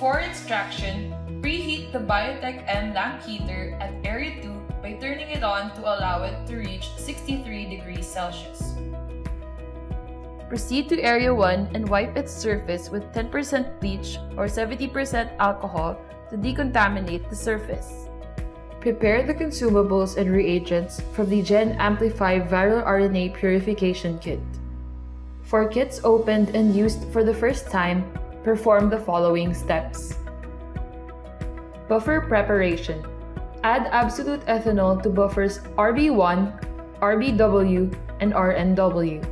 Before extraction, preheat the Biotek-M lamp heater at area 2 by turning it on to allow it to reach 63 degrees Celsius. Proceed to area 1 and wipe its surface with 10% bleach or 70% alcohol to decontaminate the surface. Prepare the consumables and reagents from the Gen Amplify Viral RNA Purification Kit. For kits opened and used for the first time, perform the following steps. Buffer preparation. Add absolute ethanol to buffers RB1, RBW, and RNW.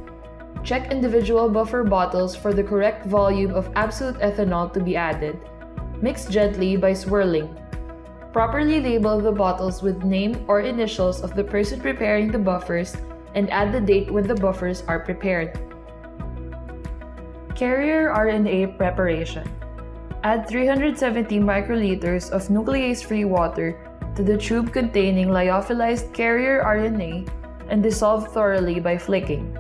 Check individual buffer bottles for the correct volume of absolute ethanol to be added. Mix gently by swirling. Properly label the bottles with name or initials of the person preparing the buffers and add the date when the buffers are prepared. Carrier RNA preparation. Add 370 microliters of nuclease-free water to the tube containing lyophilized carrier RNA and dissolve thoroughly by flicking.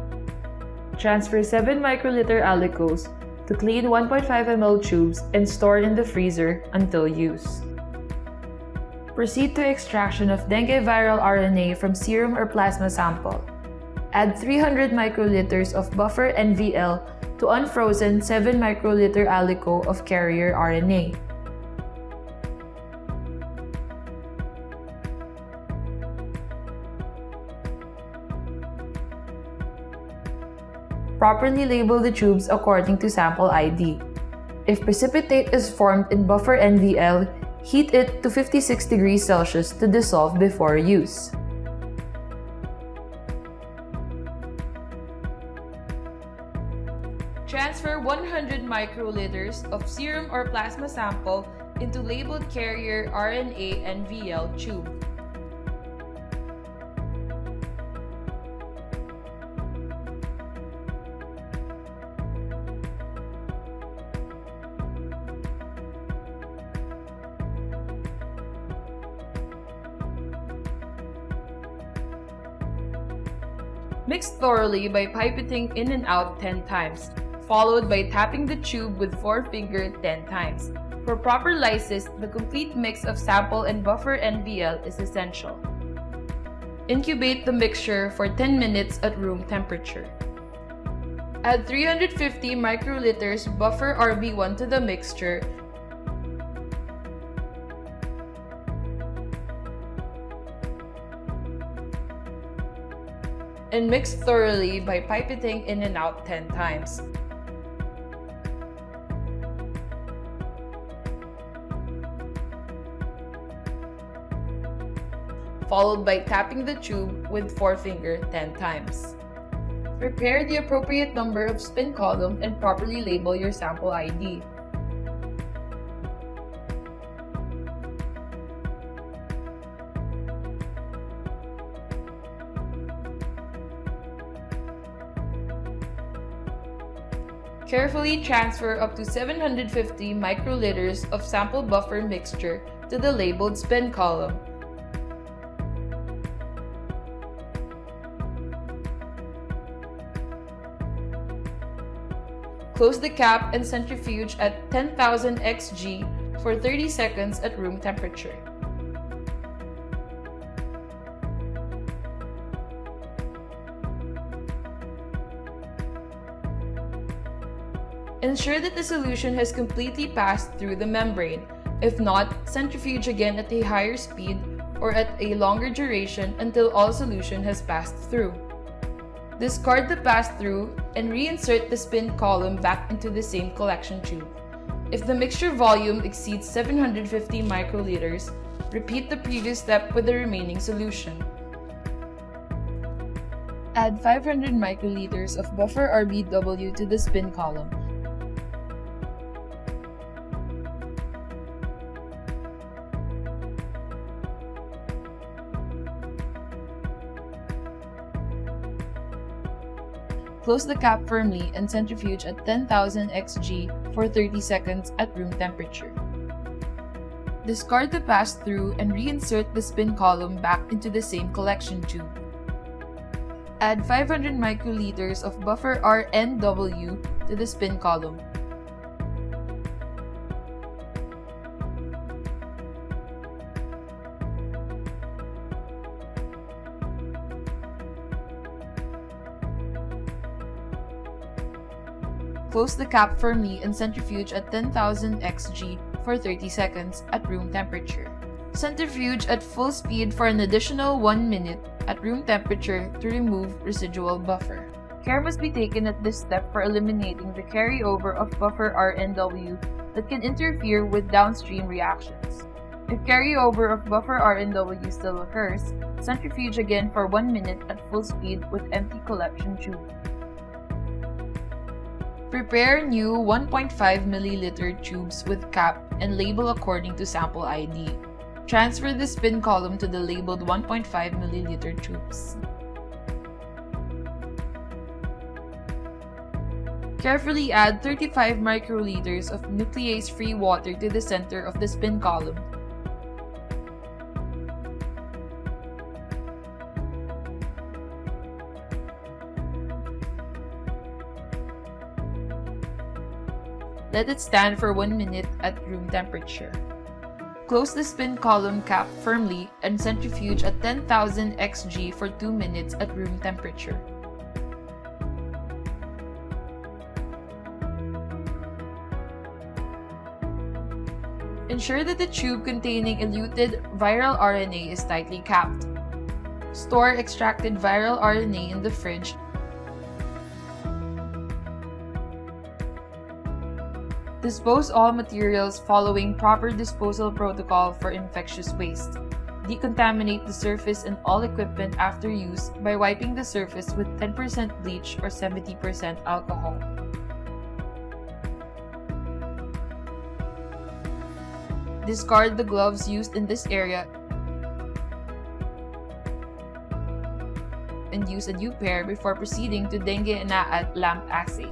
Transfer 7 microliter alicos to clean 1.5 ml tubes and store in the freezer until use. Proceed to extraction of dengue viral RNA from serum or plasma sample. Add 300 microliters of buffer NVL to unfrozen 7 microliter alico of carrier RNA. Properly label the tubes according to sample ID. If precipitate is formed in buffer NVL, heat it to 56 degrees Celsius to dissolve before use. Transfer 100 microliters of serum or plasma sample into labeled carrier RNA NVL tube. Mix thoroughly by pipetting in and out 10 times, followed by tapping the tube with forefinger 10 times. For proper lysis, the complete mix of sample and buffer NVL is essential. Incubate the mixture for 10 minutes at room temperature. Add 350 microliters buffer RB1 to the mixture and mix thoroughly by pipetting in and out 10 times. Followed by tapping the tube with forefinger 10 times. Prepare the appropriate number of spin column and properly label your sample ID. Carefully transfer up to 750 microliters of sample buffer mixture to the labeled spin column. Close the cap and centrifuge at 10,000 xg for 30 seconds at room temperature. Ensure that the solution has completely passed through the membrane. If not, centrifuge again at a higher speed or at a longer duration until all solution has passed through. Discard the pass-through and reinsert the spin column back into the same collection tube. If the mixture volume exceeds 750 microliters, repeat the previous step with the remaining solution. Add 500 microliters of buffer RBW to the spin column. Close the cap firmly and centrifuge at 10,000 xg for 30 seconds at room temperature. Discard the pass-through and reinsert the spin column back into the same collection tube. Add 500 microliters of buffer RNW to the spin column. Close the cap firmly and centrifuge at 10,000 xg for 30 seconds at room temperature. Centrifuge at full speed for an additional 1 minute at room temperature to remove residual buffer. Care must be taken at this step for eliminating the carryover of buffer RNW that can interfere with downstream reactions. If carryover of buffer RNW still occurs, centrifuge again for 1 minute at full speed with empty collection tube. Prepare new 1.5 ml tubes with cap and label according to sample ID. Transfer the spin column to the labeled 1.5 ml tubes. Carefully add 35 microliters of nuclease-free water to the center of the spin column. Let it stand for 1 minute at room temperature. Close the spin column cap firmly and centrifuge at 10,000 xg for 2 minutes at room temperature. Ensure that the tube containing eluted viral RNA is tightly capped. Store extracted viral RNA in the fridge. Dispose all materials following proper disposal protocol for infectious waste. Decontaminate the surface and all equipment after use by wiping the surface with 10% bleach or 70% alcohol. Discard the gloves used in this area and use a new pair before proceeding to dengue lamp assay.